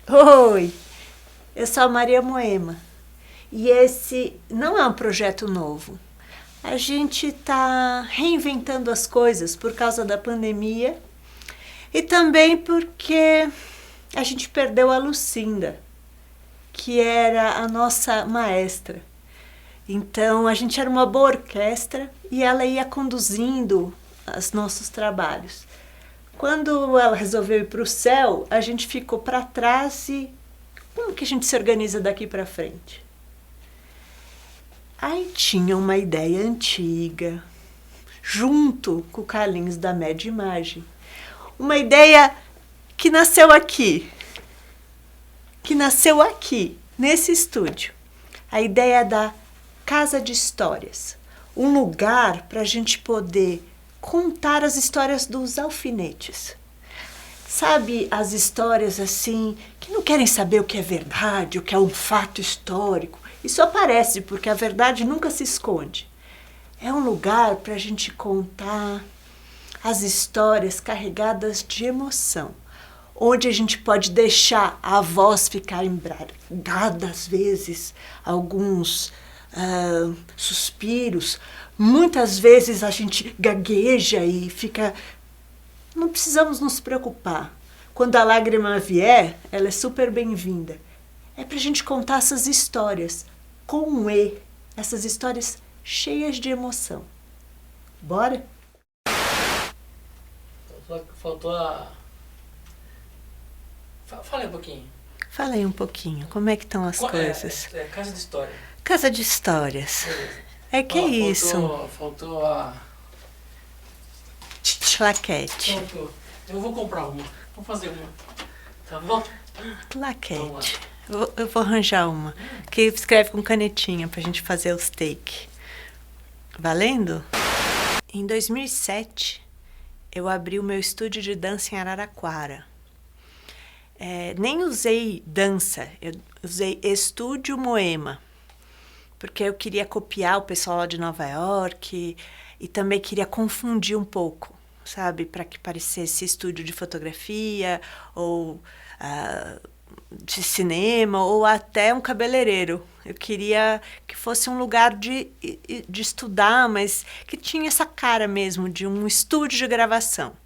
Oi, eu sou a Maria Moema e esse não é um projeto novo. A gente está reinventando as coisas por causa da pandemia e também porque a gente perdeu a Lucinda, que era a nossa maestra. Então a gente era uma boa orquestra e ela ia conduzindo os nossos trabalhos. Quando ela resolveu ir para o céu, a gente ficou para trás e como que a gente se organiza daqui para frente? Aí tinha uma ideia antiga, junto com o Carlinhos da Média Imagem. Uma ideia que nasceu aqui, nesse estúdio. A ideia da Casa de Histórias. Um lugar para a gente poder contar as histórias dos alfinetes. Sabe, as histórias assim, que não querem saber o que é verdade, o que é um fato histórico. Isso aparece porque a verdade nunca se esconde. É um lugar para a gente contar as histórias carregadas de emoção, onde a gente pode deixar a voz ficar embargada às vezes, alguns suspiros. Muitas vezes a gente gagueja e fica... Não precisamos nos preocupar. Quando a lágrima vier, ela é super bem-vinda. É pra gente contar essas histórias com um E, essas histórias cheias de emoção. Bora? Só que faltou a... Fala aí um pouquinho. Fala aí um pouquinho, como é que estão as coisas? Casa de História. Casa de Histórias. Beleza. É que é isso. Faltou a... Claquete. Faltou. Eu vou comprar uma. Vou fazer uma. Tá bom? Claquete. Eu vou arranjar uma. Que escreve com canetinha pra gente fazer os take. Valendo? Em 2007, eu abri o meu estúdio de dança em Araraquara. Nem usei dança, eu usei Estúdio Moema. Porque eu queria copiar o pessoal lá de Nova York e também queria confundir um pouco, sabe? Para que parecesse estúdio de fotografia ou de cinema ou até um cabeleireiro. Eu queria que fosse um lugar de estudar, mas que tinha essa cara mesmo de um estúdio de gravação.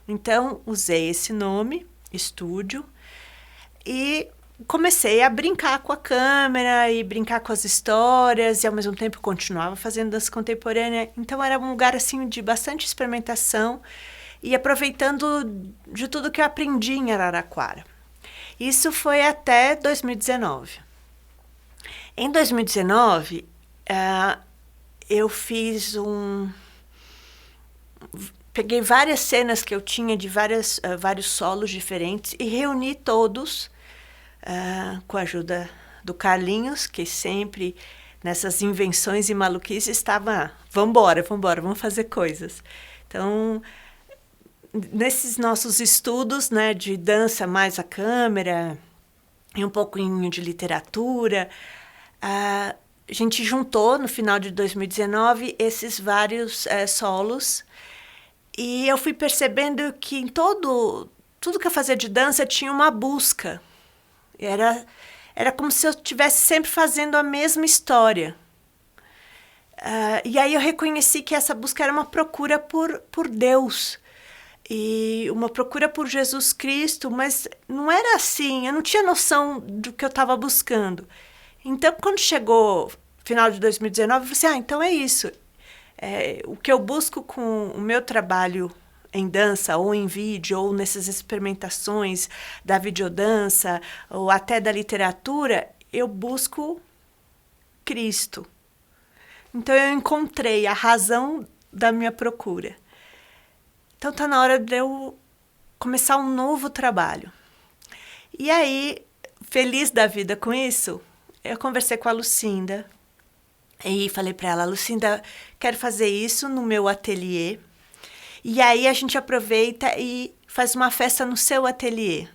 Então, usei esse nome, estúdio, e comecei a brincar com a câmera e brincar com as histórias e ao mesmo tempo continuava fazendo dança contemporânea. Então era um lugar assim de bastante experimentação e aproveitando de tudo que eu aprendi em Araraquara. Isso foi até 2019. Em 2019, eu fiz peguei várias cenas que eu tinha de vários solos diferentes e reuni todos com a ajuda do Carlinhos, que sempre nessas invenções e maluquices estava, vambora, vamos fazer coisas. Então, nesses nossos estudos, né, de dança mais a câmera e um pouquinho de literatura, a gente juntou no final de 2019 esses vários solos e eu fui percebendo que em tudo que eu fazia de dança tinha uma busca. Era como se eu estivesse sempre fazendo a mesma história. E aí eu reconheci que essa busca era uma procura por Deus. E uma procura por Jesus Cristo, mas não era assim, eu não tinha noção do que eu estava buscando. Então, quando chegou final de 2019, eu falei assim, então é isso. O que eu busco com o meu trabalho em dança, ou em vídeo, ou nessas experimentações da videodança, ou até da literatura, eu busco Cristo. Então, eu encontrei a razão da minha procura. Então, está na hora de eu começar um novo trabalho. E aí, feliz da vida com isso, eu conversei com a Lucinda e falei para ela, Lucinda, quero fazer isso no meu ateliê. E aí a gente aproveita e faz uma festa no seu ateliê.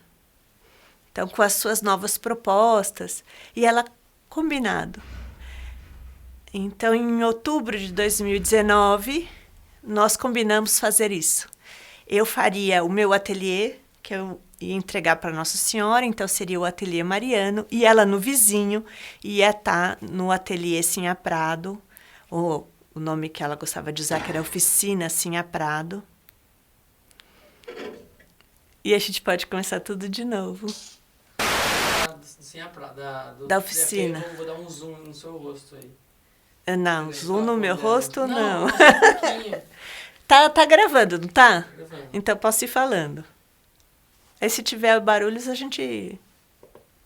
Então, com as suas novas propostas. E ela, combinado. Então, em outubro de 2019, nós combinamos fazer isso. Eu faria o meu ateliê, que eu ia entregar para Nossa Senhora, então seria o Ateliê Mariano, e ela no vizinho ia estar no Ateliê Sinha Prado, ou o nome que ela gostava de usar, que era Oficina Sinha Prado. E a gente pode começar tudo de novo. Da oficina. Vou dar um zoom no seu rosto aí. Não, zoom no meu rosto, não. Um pouquinho. Tá gravando, não tá? Gravando. Então posso ir falando. Aí se tiver barulhos, a gente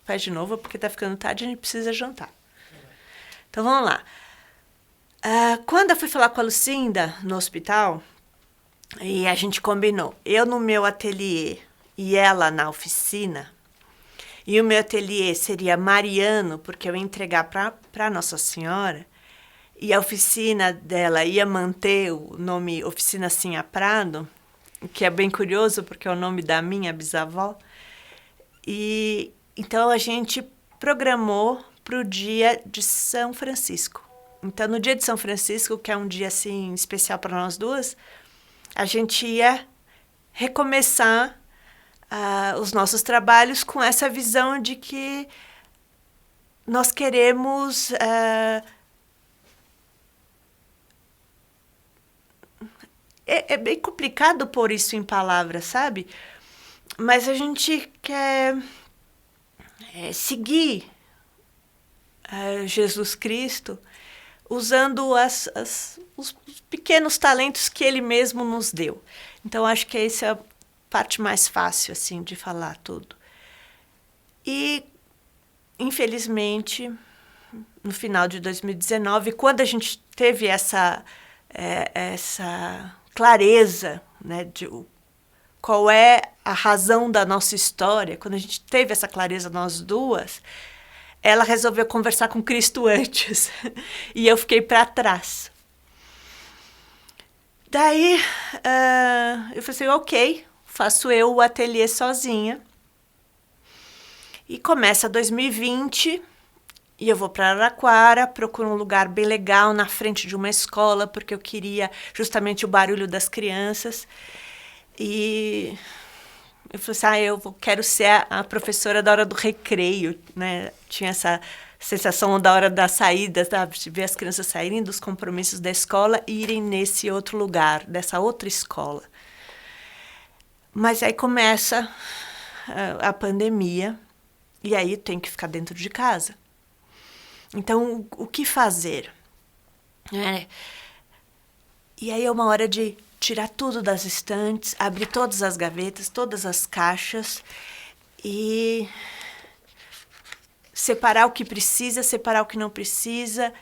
faz de novo, porque tá ficando tarde e a gente precisa jantar. Então vamos lá. Quando eu fui falar com a Lucinda no hospital, e a gente combinou, eu no meu ateliê e ela na oficina, e o meu ateliê seria Mariano, porque eu ia entregar para Nossa Senhora, e a oficina dela ia manter o nome Oficina Sinha Prado, que é bem curioso, porque é o nome da minha bisavó. E então a gente programou para o dia de São Francisco. Então, no dia de São Francisco, que é um dia assim especial para nós duas, a gente ia recomeçar os nossos trabalhos com essa visão de que nós queremos é bem complicado pôr isso em palavras, sabe? Mas a gente quer seguir Jesus Cristo usando os pequenos talentos que Ele mesmo nos deu. Então, acho que essa é a parte mais fácil assim, de falar tudo. E, infelizmente, no final de 2019, quando a gente teve essa clareza, né, de qual é a razão da nossa história, quando a gente teve essa clareza nós duas, ela resolveu conversar com Cristo antes e eu fiquei para trás. Daí eu falei assim, ok, faço eu o ateliê sozinha. E começa 2020 e eu vou para Araraquara, procuro um lugar bem legal na frente de uma escola, porque eu queria justamente o barulho das crianças. E eu falei assim, eu quero ser a professora da hora do recreio, né? Tinha essa sensação da hora da saída, sabe? De ver as crianças saírem dos compromissos da escola e irem nesse outro lugar, dessa outra escola. Mas aí começa a pandemia e aí tem que ficar dentro de casa. Então, o que fazer? E aí é uma hora de tirar tudo das estantes, abrir todas as gavetas, todas as caixas e separar o que precisa, separar o que não precisa,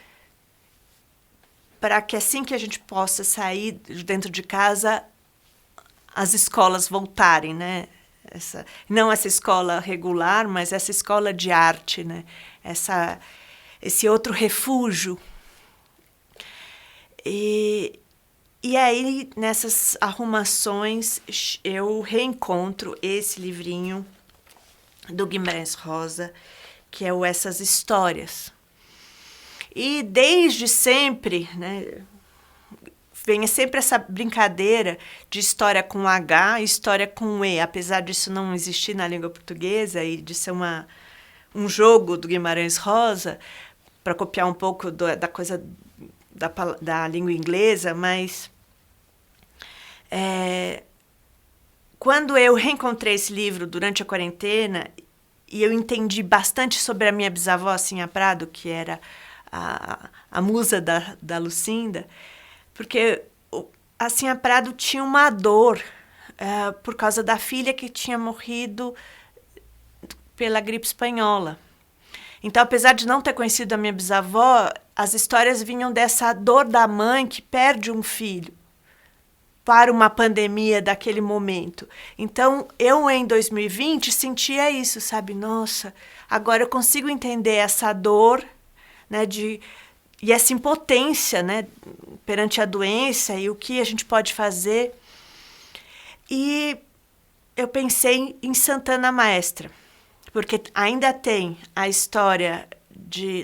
para que assim que a gente possa sair de dentro de casa, as escolas voltarem, né? Não essa escola regular, mas essa escola de arte, né? Esse outro refúgio. E aí, nessas arrumações, eu reencontro esse livrinho do Guimarães Rosa, que é o Essas Histórias. E desde sempre, né, vem sempre essa brincadeira de história com H e história com E, apesar disso não existir na língua portuguesa e de ser um jogo do Guimarães Rosa, para copiar um pouco da coisa da língua inglesa, mas quando eu reencontrei esse livro durante a quarentena e eu entendi bastante sobre a minha bisavó, Sinha Prado, que era a musa da Lucinda, porque a Sinha Prado tinha uma dor por causa da filha que tinha morrido pela gripe espanhola. Então, apesar de não ter conhecido a minha bisavó, as histórias vinham dessa dor da mãe que perde um filho para uma pandemia daquele momento. Então, eu em 2020 sentia isso, sabe? Nossa, agora eu consigo entender essa dor, né, e essa impotência, né, perante a doença e o que a gente pode fazer. E eu pensei em Santana Maestra, porque ainda tem a história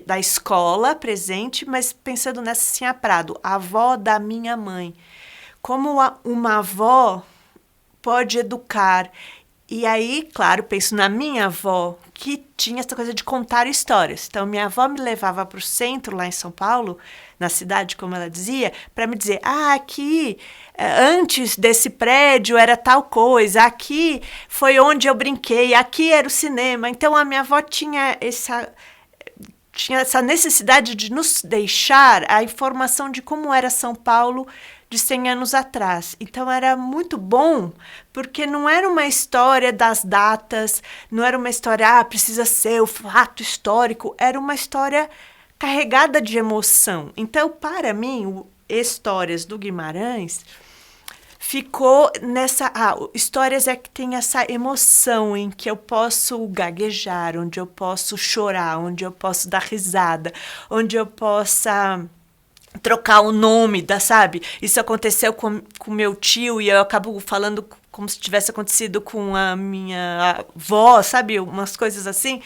da escola presente, mas pensando nessa Sinha Prado, a avó da minha mãe. Como uma avó pode educar E aí, claro, penso na minha avó, que tinha essa coisa de contar histórias. Então, minha avó me levava para o centro, lá em São Paulo, na cidade, como ela dizia, para me dizer, aqui, antes desse prédio era tal coisa, aqui foi onde eu brinquei, aqui era o cinema. Então, a minha avó tinha essa necessidade de nos deixar a informação de como era São Paulo de 100 anos atrás. Então, era muito bom, porque não era uma história das datas, não era uma história, precisa ser o fato histórico, era uma história carregada de emoção. Então, para mim, Histórias do Guimarães ficou nessa... histórias é que tem essa emoção em que eu posso gaguejar, onde eu posso chorar, onde eu posso dar risada, onde eu possa trocar o nome, sabe? Isso aconteceu com meu tio e eu acabo falando como se tivesse acontecido com a minha avó, sabe? Umas coisas assim.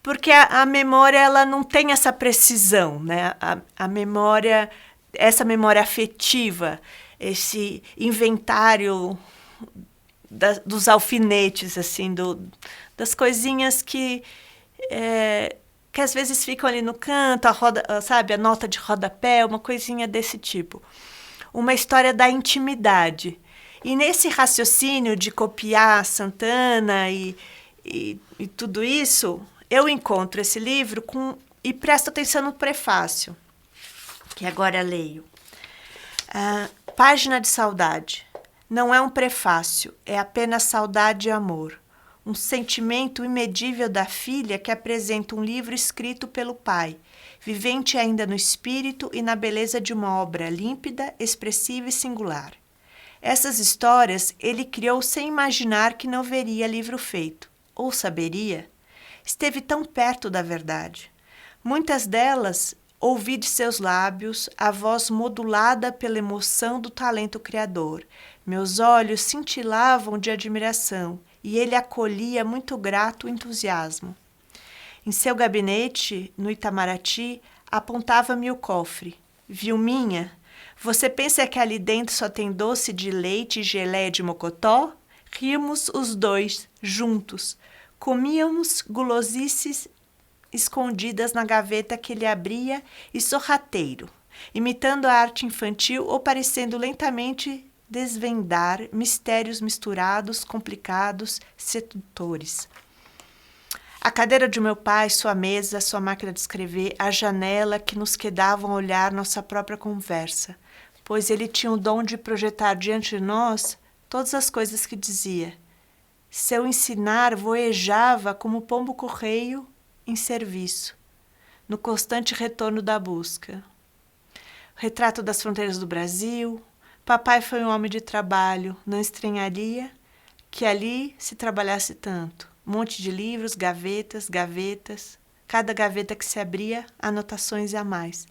Porque a memória, ela não tem essa precisão, né? A memória, essa memória afetiva, esse inventário dos alfinetes, assim, das coisinhas que às vezes ficam ali no canto, sabe, a nota de rodapé, uma coisinha desse tipo. Uma história da intimidade. E nesse raciocínio de copiar Santana e tudo isso, eu encontro esse livro e presto atenção no prefácio, que agora leio. Página de Saudade. Não é um prefácio, é apenas saudade e amor. Um sentimento imedível da filha que apresenta um livro escrito pelo pai, vivente ainda no espírito e na beleza de uma obra límpida, expressiva e singular. Essas histórias ele criou sem imaginar que não veria livro feito, ou saberia. Esteve tão perto da verdade. Muitas delas ouvi de seus lábios a voz modulada pela emoção do talento criador. Meus olhos cintilavam de admiração, e ele acolhia muito grato o entusiasmo. Em seu gabinete, no Itamaraty, apontava-me o cofre. Vilminha, você pensa que ali dentro só tem doce de leite e geleia de mocotó? Ríamos os dois, juntos. Comíamos gulosices escondidas na gaveta que ele abria e sorrateiro, imitando a arte infantil ou parecendo lentamente desvendar mistérios misturados, complicados, sedutores. A cadeira de meu pai, sua mesa, sua máquina de escrever, a janela que nos quedavam olhar nossa própria conversa, pois ele tinha o dom de projetar diante de nós todas as coisas que dizia. Seu ensinar voejava como pombo-correio em serviço, no constante retorno da busca. O retrato das fronteiras do Brasil. Papai foi um homem de trabalho, não estranharia que ali se trabalhasse tanto. Um monte de livros, gavetas, gavetas. Cada gaveta que se abria, anotações a mais.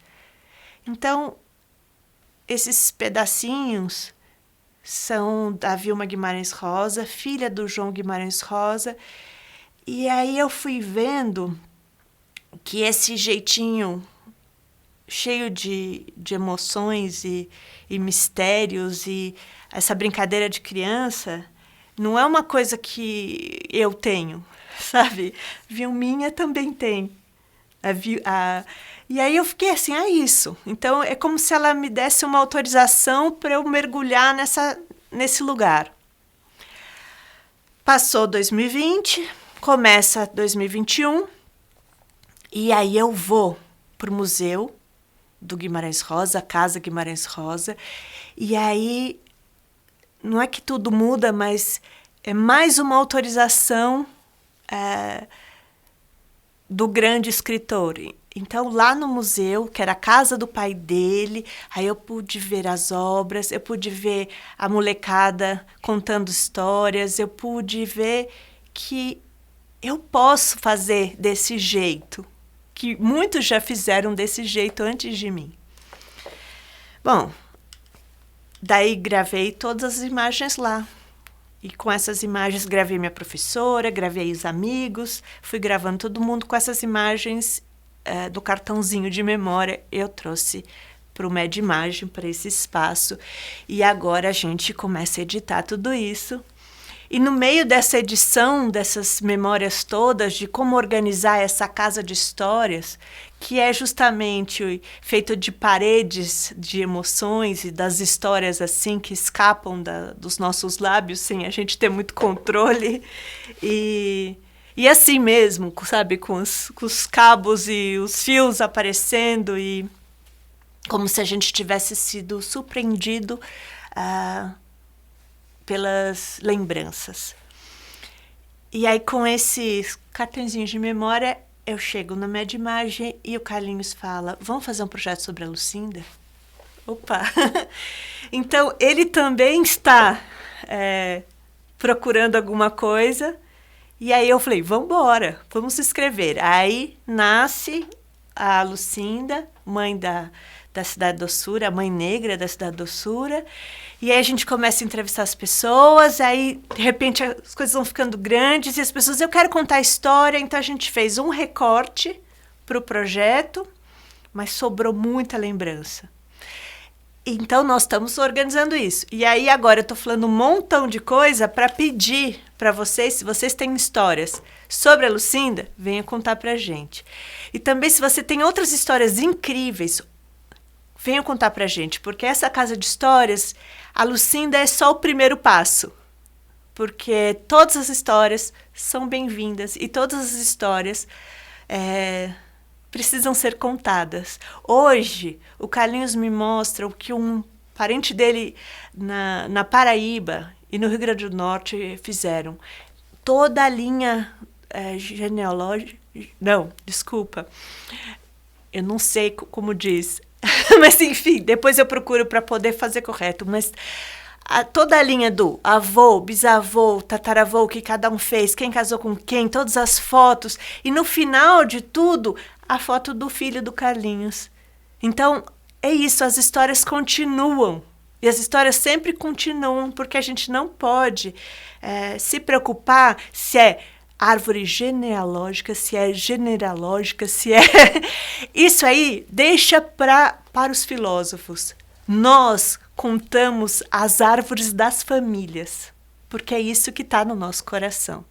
Então, esses pedacinhos são da Vilma Guimarães Rosa, filha do João Guimarães Rosa. E aí eu fui vendo que esse jeitinho cheio de emoções e mistérios e essa brincadeira de criança não é uma coisa que eu tenho, sabe? Vilminha também tem. E aí eu fiquei assim, isso. Então é como se ela me desse uma autorização para eu mergulhar nesse lugar. Passou 2020, começa 2021, e aí eu vou para o museu do Guimarães Rosa, a Casa Guimarães Rosa, e aí não é que tudo muda, mas é mais uma autorização do grande escritor. Então, lá no museu, que era a casa do pai dele, aí eu pude ver as obras, eu pude ver a molecada contando histórias, eu pude ver que eu posso fazer desse jeito, que muitos já fizeram desse jeito antes de mim. Bom, daí gravei todas as imagens lá. E com essas imagens gravei minha professora, gravei os amigos, fui gravando todo mundo com essas imagens do cartãozinho de memória. Eu trouxe para o Medimagem, para esse espaço. E agora a gente começa a editar tudo isso. E no meio dessa edição, dessas memórias todas, de como organizar essa casa de histórias, que é justamente feito de paredes de emoções e das histórias assim que escapam dos nossos lábios sem a gente ter muito controle. E assim mesmo, sabe, com os cabos e os fios aparecendo e como se a gente tivesse sido surpreendido pelas lembranças. E aí, com esses cartõezinhos de memória, eu chego na Medimagem e o Carlinhos fala, vamos fazer um projeto sobre a Lucinda? Opa! Então, ele também está procurando alguma coisa. E aí eu falei, vamos escrever. Aí nasce a Lucinda, mãe da Cidade Doçura, a mãe negra da Cidade Doçura. E aí a gente começa a entrevistar as pessoas, aí de repente as coisas vão ficando grandes e as pessoas, eu quero contar a história. Então a gente fez um recorte para o projeto, mas sobrou muita lembrança. Então nós estamos organizando isso. E aí agora eu estou falando um montão de coisa para pedir para vocês, se vocês têm histórias sobre a Lucinda, venham contar para a gente. E também se você tem outras histórias incríveis, venham contar para a gente, porque essa casa de histórias, a Lucinda é só o primeiro passo. Porque todas as histórias são bem-vindas e todas as histórias precisam ser contadas. Hoje, o Carlinhos me mostra o que um parente dele na Paraíba e no Rio Grande do Norte fizeram. Toda a linha genealógica... Não, desculpa. Eu não sei como diz. Mas, enfim, depois eu procuro para poder fazer correto. Mas toda a linha do avô, bisavô, tataravô, que cada um fez, quem casou com quem, todas as fotos. E no final de tudo, a foto do filho do Carlinhos. Então, é isso, as histórias continuam. E as histórias sempre continuam, porque a gente não pode se preocupar se é árvore genealógica, se é genealógica, se é... Isso aí deixa para os filósofos. Nós contamos as árvores das famílias, porque é isso que está no nosso coração.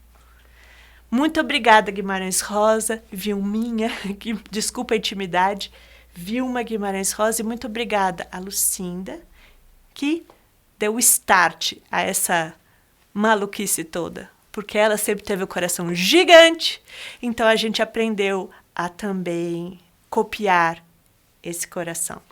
Muito obrigada, Guimarães Rosa, Vilminha, desculpa a intimidade, Vilma Guimarães Rosa, e muito obrigada a Lucinda, que deu start a essa maluquice toda, porque ela sempre teve o coração gigante, então a gente aprendeu a também copiar esse coração.